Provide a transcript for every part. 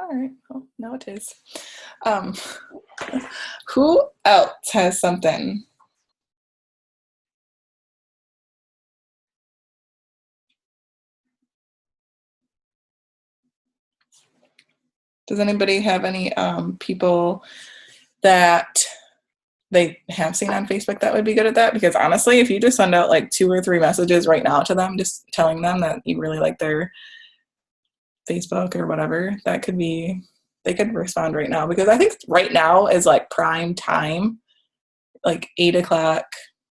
All right. Well, now it is. Um, who else has something? Does anybody have any people that they have seen on Facebook that would be good at that? Because honestly, if you just send out like 2 or 3 messages right now to them, just telling them that you really like their Facebook or whatever, that could be, they could respond right now. Because I think right now is like prime time, like 8 o'clock,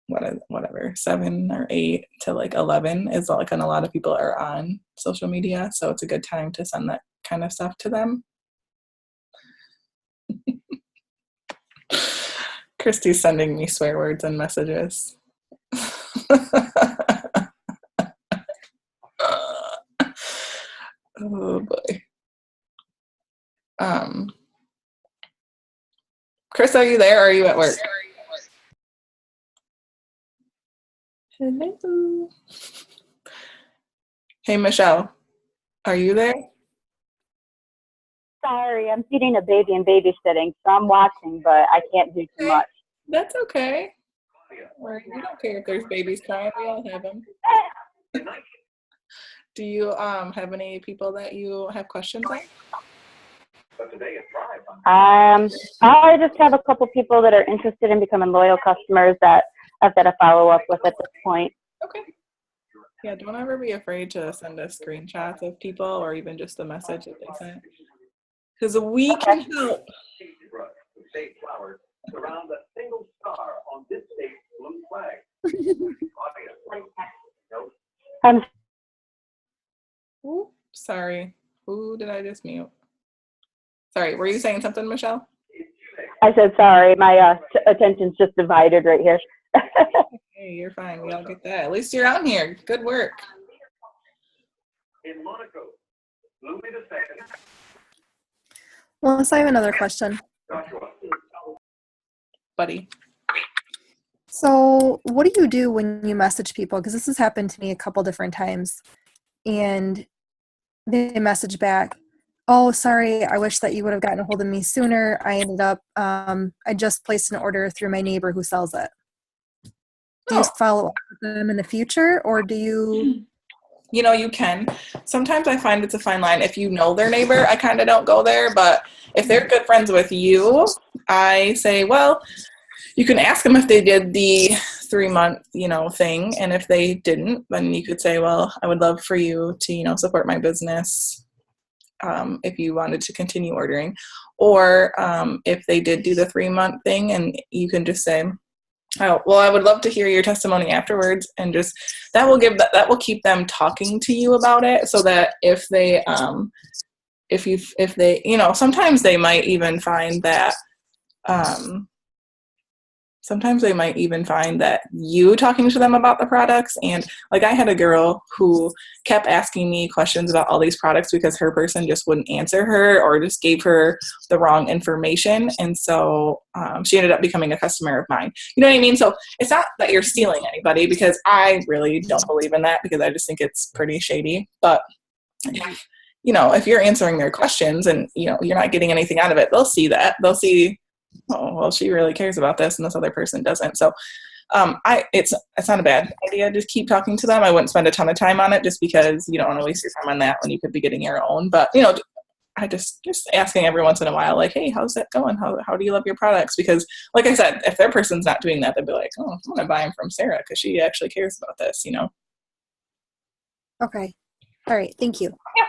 whatever, 7 or 8 to like 11 is like when a lot of people are on social media. So it's a good time to send that kind of stuff to them. Christy's sending me swear words and messages. Oh boy. Chris, are you there or are you at work? Hello. Hey, Michelle, are you there? Sorry, I'm feeding a baby and babysitting, so I'm watching, but I can't do too much. That's okay. Or we don't care if there's babies crying. We all have them. Do you have any people that you have questions on? I just have a couple people that are interested in becoming loyal customers that I've got to follow up with at this point. Okay. Yeah, don't ever be afraid to send us screenshots of people or even just the message that they sent. Because we can help. Around a single star on this state's blue flag. Oops, sorry. Who did I just mute? Sorry, were you saying something, Michelle? I said sorry. My attention's just divided right here. Hey, you're fine. We all get that. At least you're out here. Good work. In Monaco, Louis II. Melissa, I have another question. Buddy. So what do you do when you message people? Because this has happened to me a couple different times. And they message back, oh, sorry, I wish that you would have gotten a hold of me sooner. I ended up, I just placed an order through my neighbor who sells it. Do you follow up with them in the future, or do you? You know, you can. Sometimes I find it's a fine line. If you know their neighbor, I kind of don't go there. But if they're good friends with you, I say, well, you can ask them if they did the 3-month, thing. And if they didn't, then you could say, well, I would love for you to, support my business if you wanted to continue ordering. Or if they did do the 3-month thing, and you can just say, oh, well, I would love to hear your testimony afterwards, and just that will keep them talking to you about it, so that if they sometimes they might even find that you talking to them about the products, and like I had a girl who kept asking me questions about all these products because her person just wouldn't answer her or just gave her the wrong information, and so she ended up becoming a customer of mine. You know what I mean? So it's not that you're stealing anybody, because I really don't believe in that, because I just think it's pretty shady. But if you're answering their questions and you're not getting anything out of it, they'll see that. They'll see, oh, well, she really cares about this and this other person doesn't. So it's not a bad idea. Just keep talking to them. I wouldn't spend a ton of time on it, just because you don't want to waste your time on that when you could be getting your own. But I just asking every once in a while, like, hey, how's that going? How do you love your products? Because like I said, if their person's not doing that, they'd be like, oh, I'm gonna buy them from Sarah because she actually cares about this. Okay. All right. Thank you. Yeah.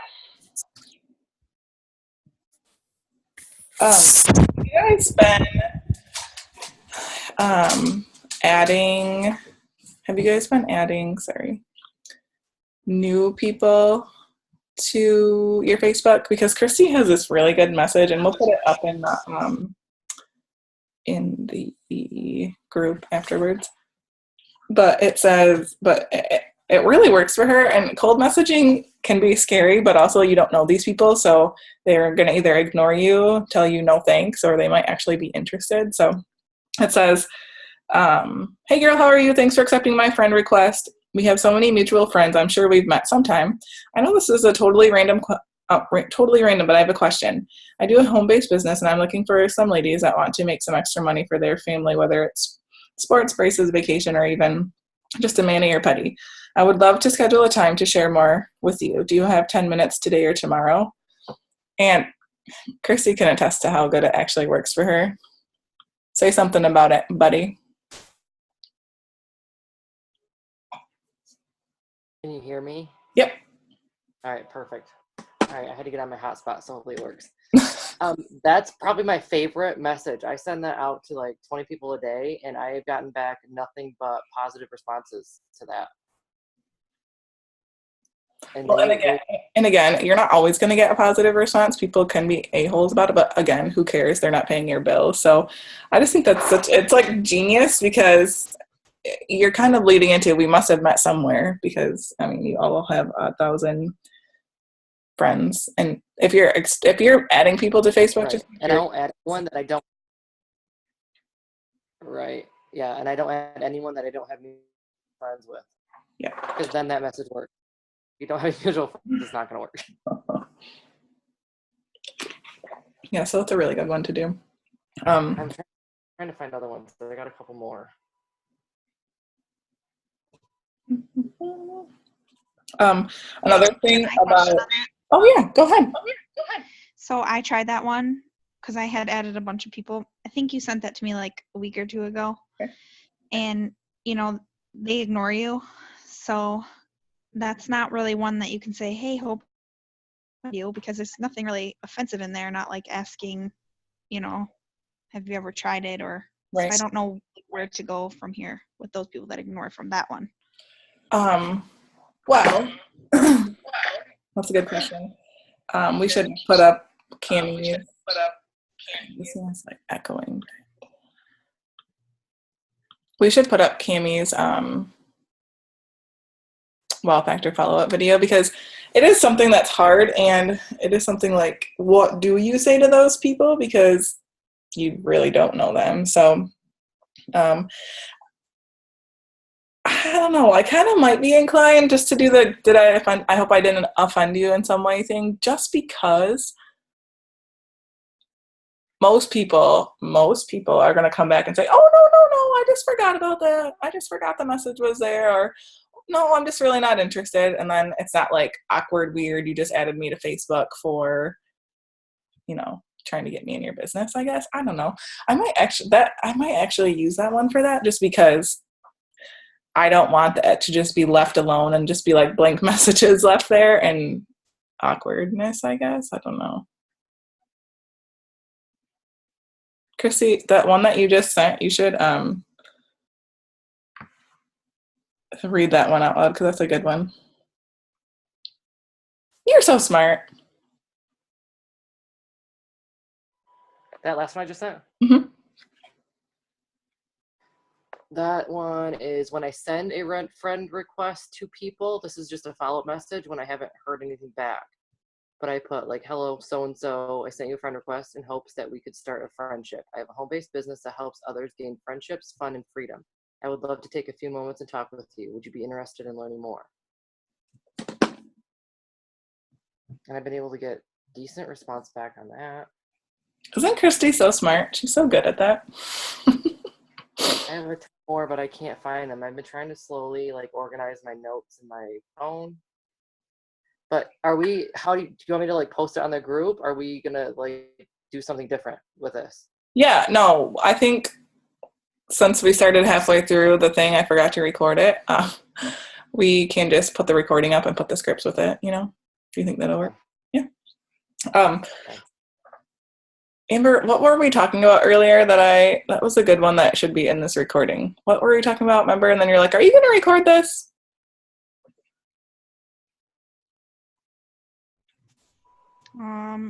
You guys been have you guys been adding new people to your Facebook? Because Christy has this really good message, and we'll put it up in the group afterwards. But it says, it really works for her. And cold messaging can be scary, but also you don't know these people, so they're going to either ignore you, tell you no thanks, or they might actually be interested. So it says, hey girl, how are you? Thanks for accepting my friend request. We have so many mutual friends. I'm sure we've met sometime. I know this is a totally random totally random, but I have a question. I do a home-based business, and I'm looking for some ladies that want to make some extra money for their family, whether it's sports, braces, vacation, or even just a mani or pedi. I would love to schedule a time to share more with you. Do you have 10 minutes today or tomorrow? And Christy can attest to how good it actually works for her. Say something about it, buddy. Can you hear me? Yep. All right, perfect. All right, I had to get on my hotspot, so hopefully it works. That's probably my favorite message. I send that out to like 20 people a day, and I have gotten back nothing but positive responses to that. And, Well, and again, you're not always going to get a positive response. People can be a-holes about it, but again, who cares? They're not paying your bill. So I just think that's it's like genius, because you're kind of leading into, we must have met somewhere, because I mean, you all have 1,000 friends, and if you're adding people to Facebook, right. And I don't add one that I don't. Right. Yeah, and I don't add anyone that I don't have friends with. Yeah. Because then that message works. If you don't have mutual friends, it's not going to work. Yeah, so it's a really good one to do. I'm trying to find other ones, but I got a couple more. Another thing about, oh yeah, go ahead. So I tried that one because I had added a bunch of people. I think you sent that to me like a week or two ago. Okay. And, you know, they ignore you. So that's not really one that you can say, hey, hope you, because there's nothing really offensive in there. Not like asking, you know, have you ever tried it? Or Right. So I don't know where to go from here with those people that ignore from that one. Well, that's a good question. We should put up Cammy's. This one's like echoing. We should put up Cammy's wow factor follow-up video, because it is something that's hard, and it is something like, what do you say to those people, because you really don't know them. So I don't know, I kind of might be inclined just to do the I hope I didn't offend you in some way thing, just because most people are going to come back and say, oh, no, I just forgot about that. I just forgot the message was there. Or, no, I'm just really not interested. And then it's not like awkward, weird, you just added me to Facebook for, you know, trying to get me in your business, I guess. I don't know. I might actually use that one for that, just because I don't want that to just be left alone and just be like blank messages left there and awkwardness, I guess. I don't know. Chrissy, that one that you just sent, you should read that one out loud, because that's a good one. You're so smart. That last one I just sent? Mm-hmm. That one is when I send a friend request to people, this is just a follow-up message when I haven't heard anything back. But I put like, hello, so-and-so, I sent you a friend request in hopes that we could start a friendship. I have a home-based business that helps others gain friendships, fun, and freedom. I would love to take a few moments and talk with you. Would you be interested in learning more? And I've been able to get decent response back on that. Isn't Christy so smart? She's so good at that. I have a ton more, but I can't find them. I've been trying to slowly like organize my notes in my phone. But do you want me to like post it on the group? Are we gonna like do something different with this? Yeah, no, I think since we started halfway through the thing, I forgot to record it. We can just put the recording up and put the scripts with it, you know? Do you think that'll work? Yeah. Amber, what were we talking about earlier that was a good one that should be in this recording? What were we talking about, remember? And then you're like, are you gonna record this?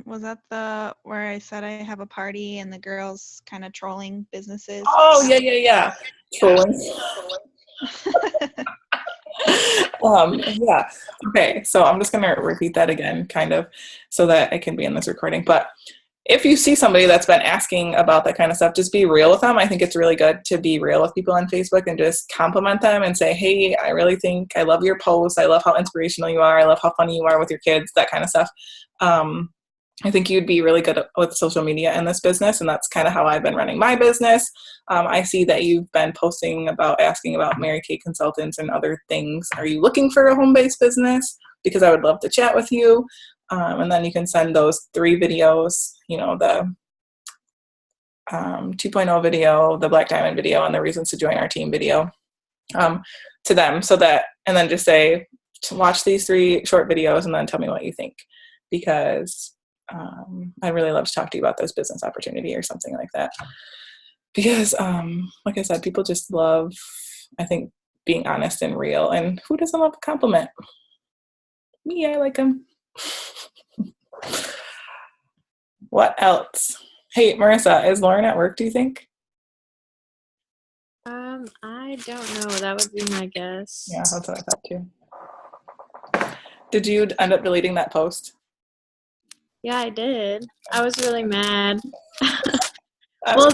Was that where I said I have a party and the girls kind of trolling businesses? Oh, yeah. Trolling. Yeah. Okay, so I'm just gonna repeat that again, kind of, so that it can be in this recording. But if you see somebody that's been asking about that kind of stuff, just be real with them. I think it's really good to be real with people on Facebook and just compliment them and say, hey, I really think I love your posts. I love how inspirational you are. I love how funny you are with your kids, that kind of stuff. I think you'd be really good with social media in this business, and that's kind of how I've been running my business. I see that you've been posting about asking about Mary Kay consultants and other things. Are you looking for a home-based business? Because I would love to chat with you. And then you can send those 3 videos, you know, the 2.0 video, the Black Diamond video, and the reasons to join our team video to them, so that, and then just say, to watch these 3 short videos and then tell me what you think, because I'd really love to talk to you about this business opportunity or something like that. Because, like I said, people just love, I think, being honest and real. And who doesn't love a compliment? Me, I like them. What else? Hey, Marissa, is Lauren at work, do you think? I don't know. That would be my guess. Yeah, that's what I thought too. Did you end up deleting that post? Yeah, I did. I was really mad. Well,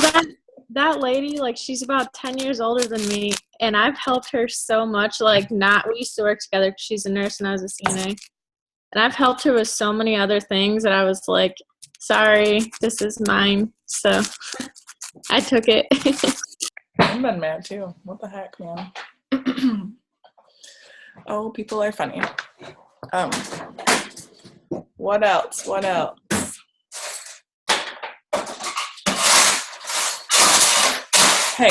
that lady, like, she's about 10 years older than me, and I've helped her so much. Like, we used to work together 'cause she's a nurse and I was a CNA. And I've helped her with so many other things that I was like, sorry, this is mine. So I took it. I've been mad too. What the heck, man? Oh, people are funny. What else? What else? Hey,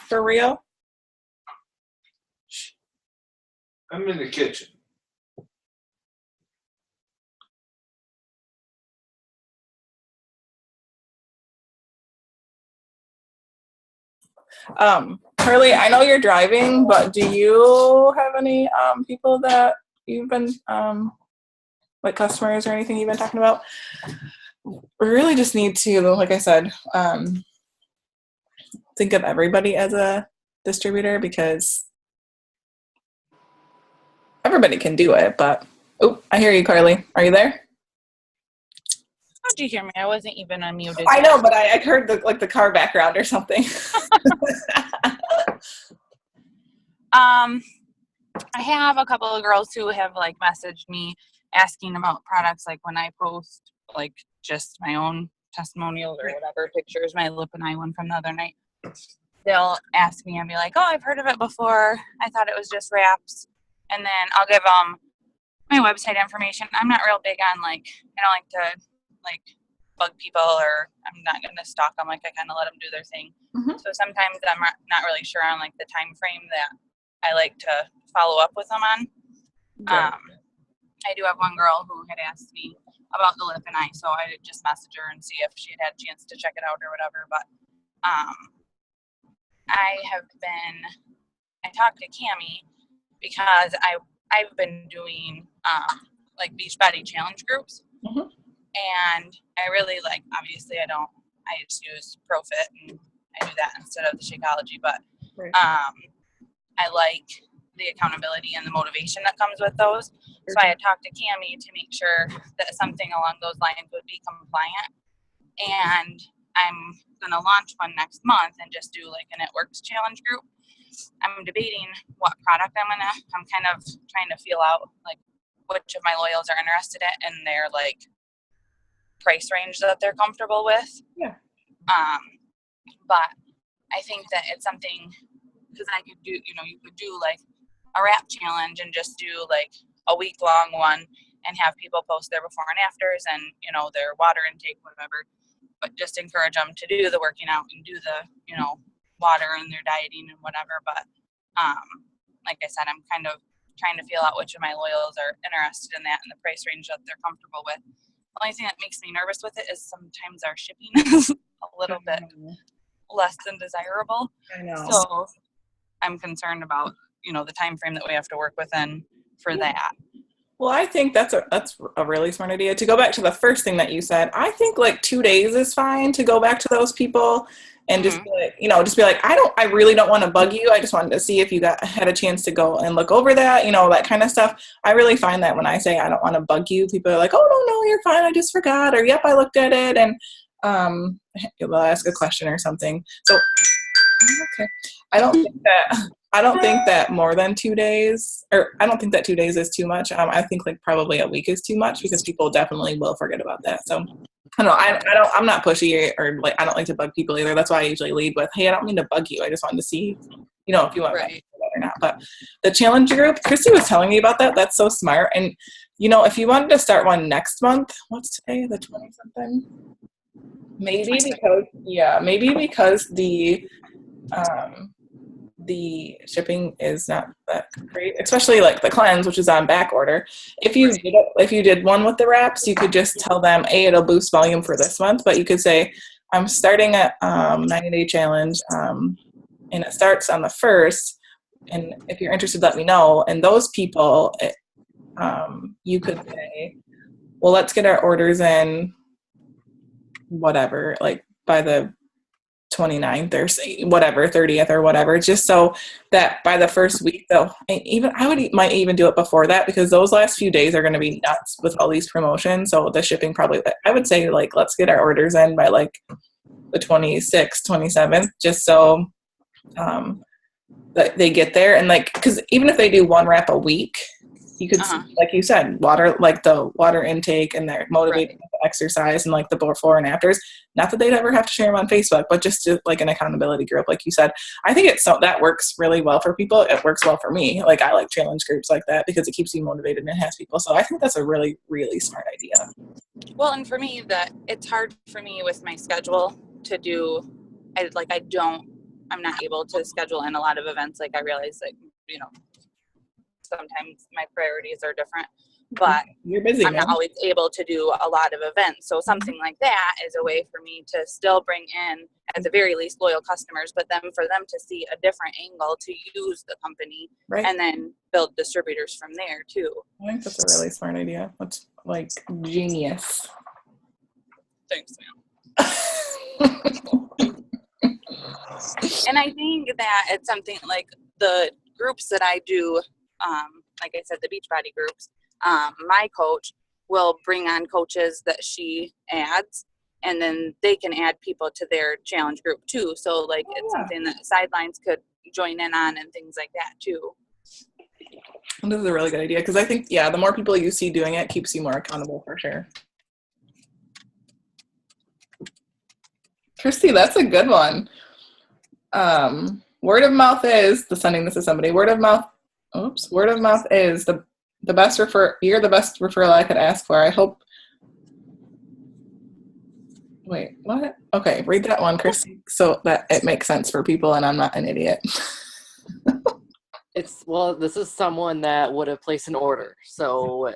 for real? I'm in the kitchen. Carly, I know you're driving, but do you have any people that you've been like customers or anything you've been talking about? We really just need to, like I said, think of everybody as a distributor, because everybody can do it. But oh, I hear you, Carly. Are you there? How'd you hear me? I wasn't even unmuted. I know, but I heard the car background or something. I have a couple of girls who have like messaged me asking about products, like when I post like just my own testimonials or whatever, pictures, my lip and eye one from the other night. They'll ask me and be like, oh, I've heard of it before. I thought it was just wraps. And then I'll give them my website information. I'm not real big on like, I don't like to like bug people, or I'm not going to stalk them. Like I kind of let them do their thing. Mm-hmm. So sometimes I'm not really sure on like the time frame that I like to follow up with them on. Right. I do have one girl who had asked me about the lip and eye, so I did just message her and see if she had a chance to check it out or whatever. But I talked to Cammie because I've been doing like Beachbody challenge groups. Mm-hmm. And I really like, obviously I just use ProFit and I do that instead of the Shakeology, but right. I like the accountability and the motivation that comes with those. So I had talked to Cammie to make sure that something along those lines would be compliant. And I'm going to launch one next month and just do like an It Works challenge group. I'm debating what product I'm kind of trying to feel out like which of my loyals are interested in and their like price range that they're comfortable with. Yeah. But I think that it's something, because I could do, you could do like a wrap challenge and just do like a week-long one and have people post their before and afters and, their water intake, whatever, but just encourage them to do the working out and do the, water and their dieting and whatever. But like I said, I'm kind of trying to feel out which of my loyals are interested in that and the price range that they're comfortable with. The only thing that makes me nervous with it is sometimes our shipping is a little bit less than desirable. I know. So I'm concerned about, the time frame that we have to work within for that. Well, I think that's a really smart idea. To go back to the first thing that you said, I think like 2 days is fine to go back to those people and just be like, just be like, I really don't want to bug you. I just wanted to see if you had a chance to go and look over that, that kind of stuff. I really find that when I say I don't want to bug you, people are like, oh, no, you're fine. I just forgot. Or, yep, I looked at it. And they'll ask a question or something. So, okay. I don't think that more than 2 days, or I don't think that 2 days is too much. I think like probably a week is too much because people definitely will forget about that. So I don't know. I'm not pushy or like, I don't like to bug people either. That's why I usually lead with, hey, I don't mean to bug you. I just wanted to see, if you want to do that or not. But the challenge group, Christy was telling me about that. That's so smart. And, if you wanted to start one next month, what's today? The 20 something? Maybe because the shipping is not that great, especially like the cleanse, which is on back order. If you did one with the wraps, you could just tell them, it'll boost volume for this month, but you could say, I'm starting a 90-day challenge, and it starts on the 1st, and if you're interested, let me know. And those people, you could say, well, let's get our orders in whatever, like by the 29th or whatever, 30th or whatever, just so that by the first week though, might even do it before that, because those last few days are going to be nuts with all these promotions. So the shipping probably, I would say like, let's get our orders in by like the 26th, 27th, just so that they get there. And like, because even if they do one wrap a week, you could see, like you said, the water intake, and they're motivated with the exercise and like the before and afters. Not that they'd ever have to share them on Facebook, but just to, like an accountability group, like you said. I think that works really well for people. It works well for me. Like I like challenge groups like that because it keeps you motivated and it has people. So I think that's a really, really smart idea. Well, and for me, it's hard for me with my schedule to do. I'm not able to schedule in a lot of events. Like I realize, like sometimes my priorities are different, but you're busy. I'm not always able to do a lot of events. So something like that is a way for me to still bring in, at the very least, loyal customers, but then for them to see a different angle to use the company, and then build distributors from there too. I think that's a really smart idea. That's like genius. Thanks, ma'am. And I think that it's something like the groups that I do, like I said, the Beachbody groups, my coach will bring on coaches that she adds, and then they can add people to their challenge group too. So like it's something that Sidelines could join in on and things like that too. This is a really good idea because I think, the more people you see doing it keeps you more accountable for sure. Christy, that's a good one. Word of mouth is sending this to somebody. Word of mouth is the best you're the best referral I could ask for. I hope. Wait, what? Okay, read that one, Christy, so that it makes sense for people and I'm not an idiot. This is someone that would have placed an order. So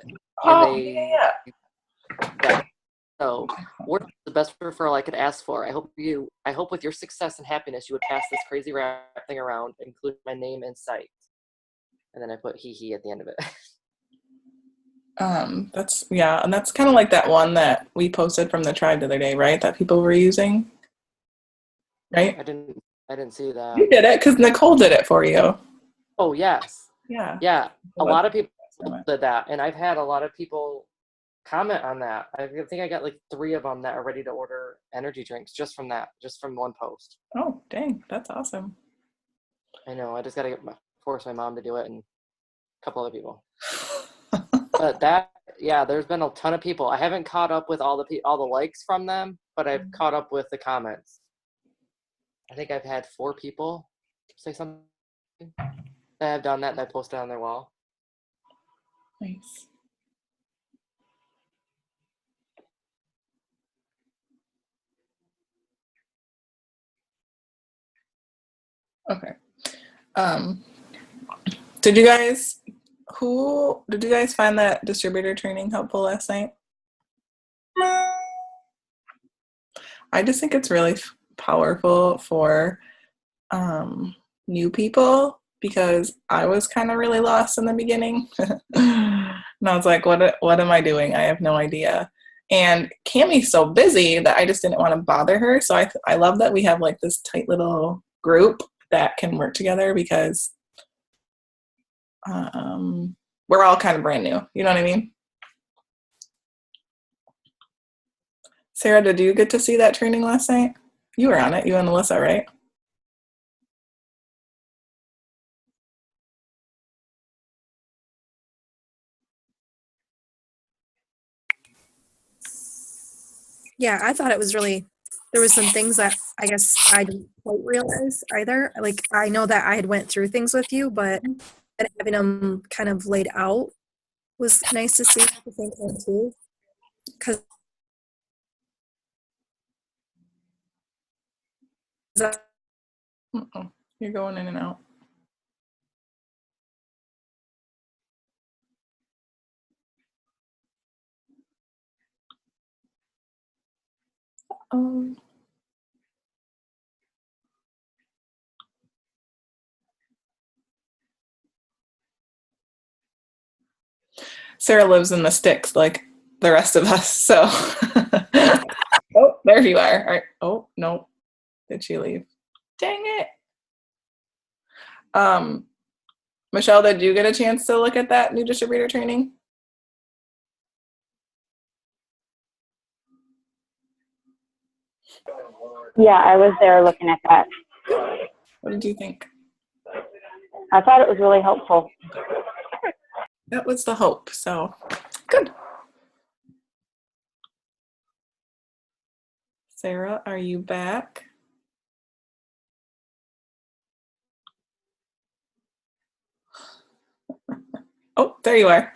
So, what is the best referral I could ask for? I hope with your success and happiness, you would pass this crazy wrap thing around, include my name and site. And then I put he at the end of it. And that's kind of like that one that we posted from the tribe the other day, right? That people were using, right? I didn't see that. You did it because Nicole did it for you. Oh yes. Yeah. A lot of people did that, and I've had a lot of people comment on that. I think I got like 3 of them that are ready to order energy drinks just from one post. Oh, dang. That's awesome. I know. I just got to force my mom to do it and a couple other people. But there's been a ton of people. I haven't caught up with all the likes from them, but I've caught up with the comments. I think I've had 4 people say something that have done that and I posted on their wall. Nice. Okay. Did you guys find that distributor training helpful last night? I just think it's really powerful for new people because I was kind of really lost in the beginning. And I was like, what am I doing? I have no idea. And Cammie's so busy that I just didn't want to bother her. So I love that we have like this tight little group that can work together because we're all kind of brand new. You know what I mean? Sarah, did you get to see that training last night? You were on it, you and Alyssa, right? Yeah, I thought it was really, there was some things that I guess I didn't quite realize either. Like, I know that I had went through things with you, but having them kind of laid out was nice to see at the same time too. Because you're going in and out. Sarah lives in the sticks like the rest of us, so. Oh, there you are. All right. Oh, no. Did she leave? Dang it. Michelle, did you get a chance to look at that new distributor training? Yeah, I was there looking at that. What did you think? I thought it was really helpful. That was the hope, so good. Sarah, are you back? Oh, there you are.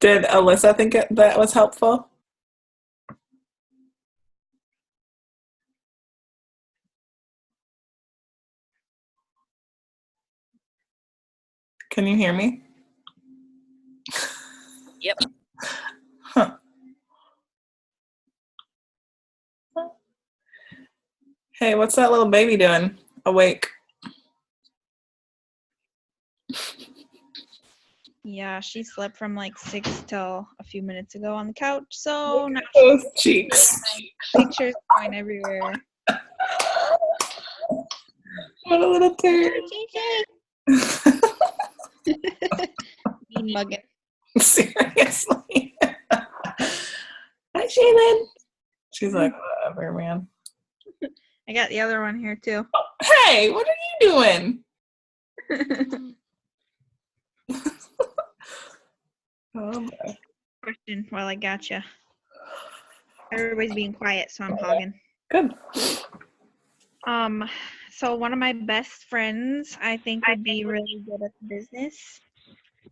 Did Alyssa think that was helpful? Can you hear me? Yep. Huh. Hey, what's that little baby doing? Awake. Yeah, she slept from like 6 till a few minutes ago on the couch, so not Those cheeks. pictures going everywhere. What a little turd. Mean mugging. Seriously. Hi, Shaylin. She's like, whatever, man. I got the other one here too. Hey, what are you doing? Oh, boy. Question while I got you. Everybody's being quiet, so I'm hogging. Good. So one of my best friends, I think, would be really good at the business,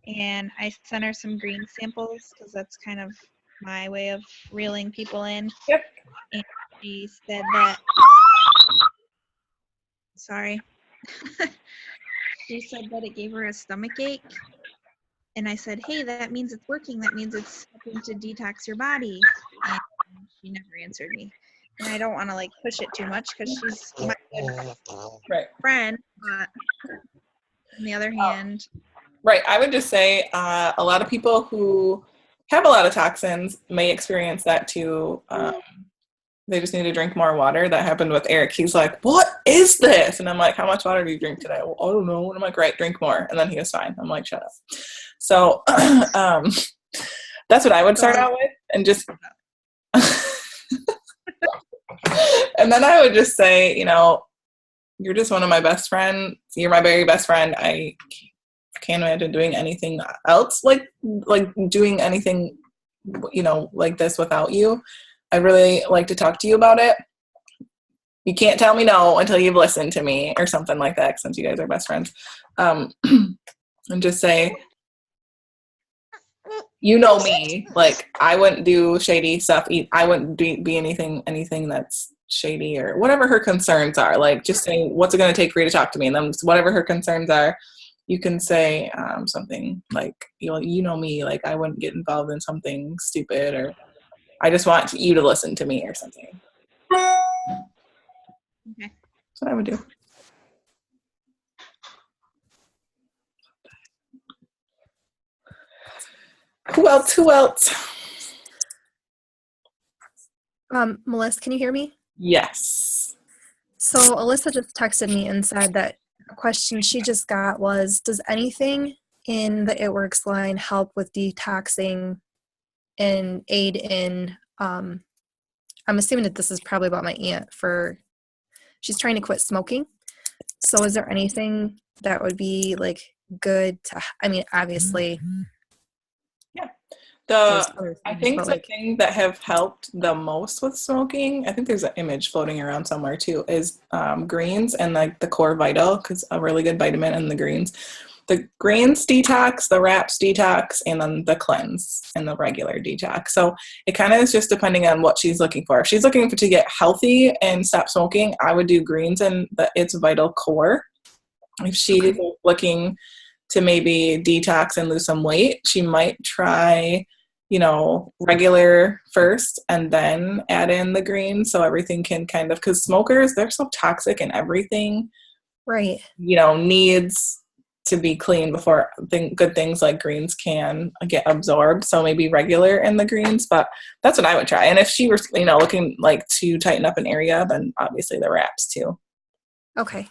and I sent her some green samples because that's kind of my way of reeling people in. Yep. And she said that. Sorry. She said that it gave her a stomach ache. And I said, hey, that means it's working. That means it's helping to detox your body. And she never answered me. And I don't want to like push it too much because she's my good friend. But on the other hand, Right. I would just say a lot of people who have a lot of toxins may experience that too. They just need to drink more water. That happened with Eric. He's like, what is this? And I'm like, how much water do you drink today? Well, I don't know. And I'm like, right, drink more. And then he was fine. I'm like, shut up. So that's what I would start out with. And just, and then I would just say, you know, you're just one of my best friends. You're my very best friend. I can't imagine doing anything else, like doing anything, you know, like this without you. I'd really like to talk to you about it. You can't tell me no until you've listened to me or something like that, since you guys are best friends. And just say, you know me, like I wouldn't do shady stuff. I wouldn't be anything that's shady or whatever her concerns are. Like just say, what's it going to take for you to talk to me? And then whatever her concerns are, you can say something like, you know me, like I wouldn't get involved in something stupid, or I just want you to listen to me or something. okay. That's what I would do. Who else? Who else? Melissa, can you hear me? Yes. So Alyssa just texted me and said that a question she just got was, does anything in the It Works line help with detoxing and aid in, I'm assuming that this is probably about my aunt she's trying to quit smoking. So is there anything that would be like good to, I mean, obviously. Yeah. I Things, think but the like, thing that have helped the most with smoking, I think there's an image floating around somewhere too, is greens and like the core vital, because a really good vitamin in the greens. The greens detox, the wraps detox, and then the cleanse and the regular detox. So it kind of is just depending on what she's looking for. If she's looking to get healthy and stop smoking, I would do greens and its vital core. If she's looking to maybe detox and lose some weight, she might try, regular first and then add in the greens, so everything can kind of, because smokers, they're so toxic and everything, right. Needs to be clean before good things like greens can get absorbed. So maybe regular in the greens, but that's what I would try. And if she were, looking like to tighten up an area, then obviously the wraps too. Okay.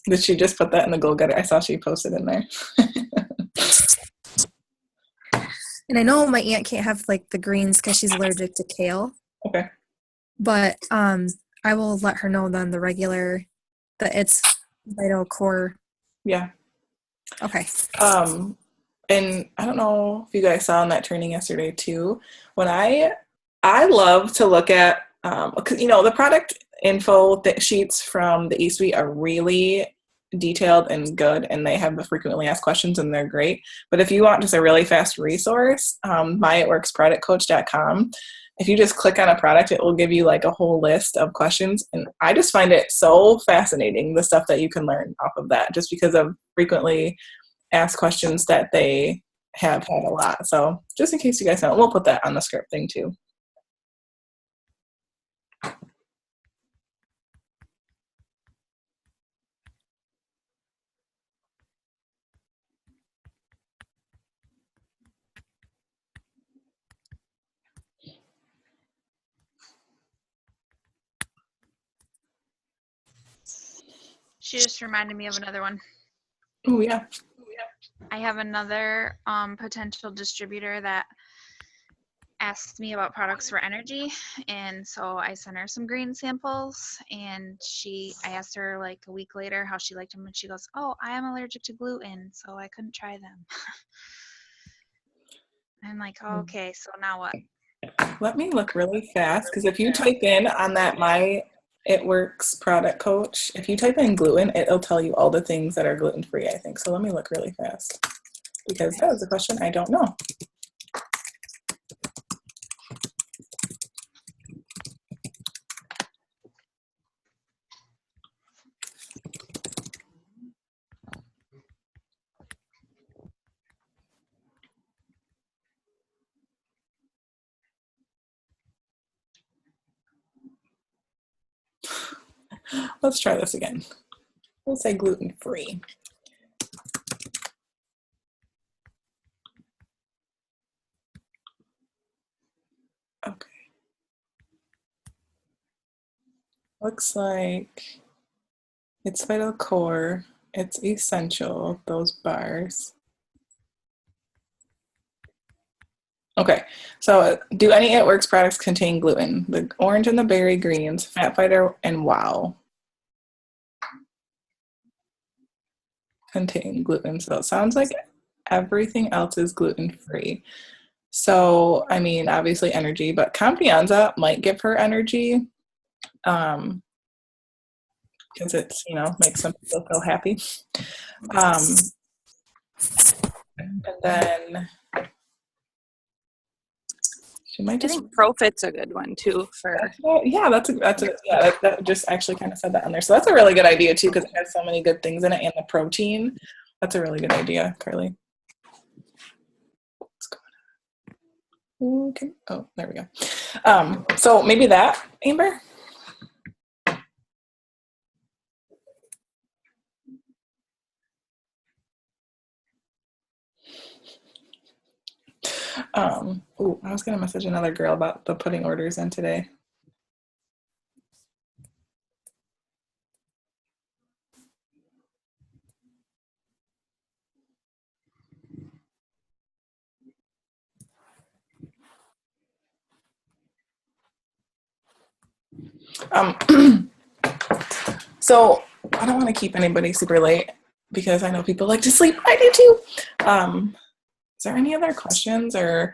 Did she just put that in the Go Getter? I saw she posted in there. And I know my aunt can't have like the greens because she's allergic to kale. Okay. But I will let her know then that it's vital core. Yeah. Okay. And I don't know if you guys saw in that training yesterday too, when I love to look at, because, the product info sheets from the eSuite are really detailed and good, and they have the frequently asked questions, and they're great. But if you want just a really fast resource, myitworksproductcoach.com, if you just click on a product, it will give you like a whole list of questions. And I just find it so fascinating, the stuff that you can learn off of that, just because of frequently asked questions that they have had a lot. So just in case you guys know, we'll put that on the script thing too. She just reminded me of another one. Oh, yeah. I have another potential distributor that asked me about products for energy, and so I sent her some green samples, and I asked her like a week later how she liked them, and she goes, "Oh, I am allergic to gluten, so I couldn't try them." I'm like, oh, okay, so now what? Let me look really fast, because if you type in on that It Works product coach, if you type in gluten, it'll tell you all the things that are gluten-free, I think. So let me look really fast, because that was a question I don't know. Let's try this again. We'll say gluten-free. Okay. Looks like it's vital core. It's essential, those bars. Okay, so do any It Works products contain gluten? The orange and the berry greens, Fat Fighter, and Wow contain gluten. So it sounds like everything else is gluten-free. So, I mean, obviously energy, but Confianza might give her energy because it's, makes some people feel happy. And then she might I just. think Profit's a good one too for. That just actually kind of said that on there. So that's a really good idea too, because it has so many good things in it, and the protein. That's a really good idea, Carly. What's going on? Okay. Oh, there we go. So maybe that, Amber. I was gonna message another girl about the putting orders in today. So I don't want to keep anybody super late because I know people like to sleep. I do too. Is there any other questions or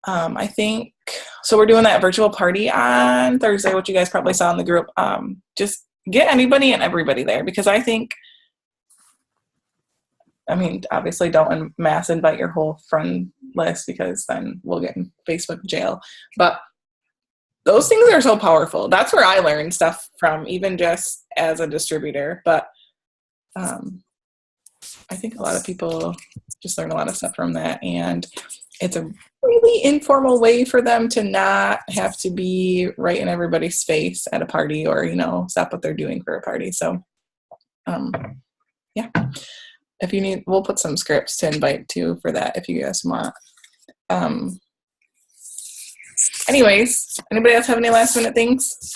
I think so we're doing that virtual party on Thursday, which you guys probably saw in the group. Just get anybody and everybody there because I think, I mean, obviously don't mass invite your whole friend list because then we'll get in Facebook jail. But those things are so powerful. That's where I learned stuff from, even just as a distributor. But I think a lot of people just learn a lot of stuff from that. And it's a really informal way for them to not have to be right in everybody's face at a party or, stop what they're doing for a party. So, yeah. If you need, we'll put some scripts to invite to for that if you guys want. Anyways, anybody else have any last minute things?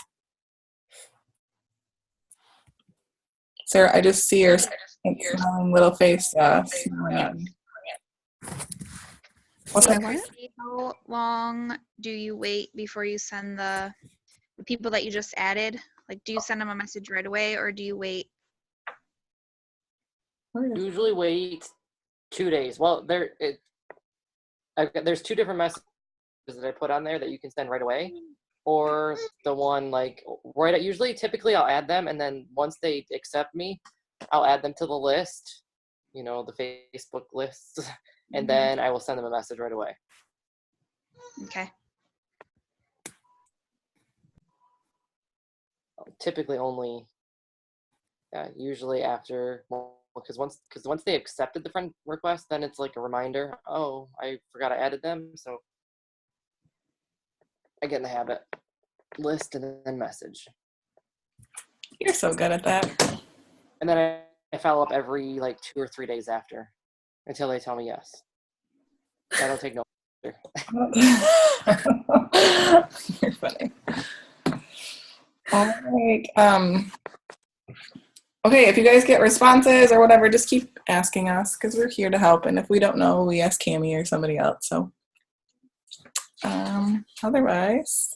Sarah, I just see your smiling little face smiling at me. What's that? How long do you wait before you send the people that you just added? Like, do you send them a message right away or do you wait? Usually wait 2 days. Well, there's two different messages that I put on there that you can send right away, or the one like typically I'll add them, and then once they accept me, I'll add them to the list, the Facebook list, and then I will send them a message right away. Okay. Typically only, usually after, because once they accepted the friend request, then it's like a reminder. Oh, I forgot I added them, so I get in the habit. List and then message. You're so good at that. And then I follow up every 2 or 3 days after until they tell me yes. I don't take no. You're funny. All right. Okay, if you guys get responses or whatever, just keep asking us because we're here to help. And if we don't know, we ask Cami or somebody else. So otherwise.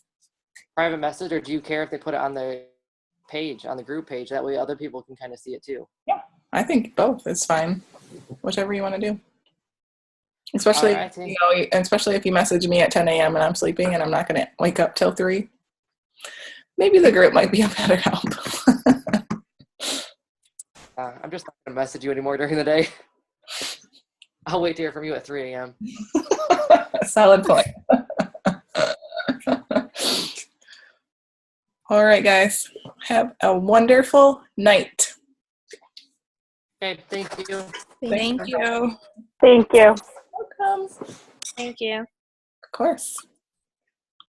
Private message, or do you care if they put it on the page, on the group page? That way other people can kind of see it too. Yeah, I think both is fine. Whichever you want to do. Especially, especially if you message me at 10 a.m. and I'm sleeping and I'm not going to wake up till 3. Maybe the group might be a better help. I'm just not going to message you anymore during the day. I'll wait to hear from you at 3 a.m. Solid point. All right, guys. Have a wonderful night. Okay, thank you. Thank you. Thank you. Welcome. Thank you. Of course.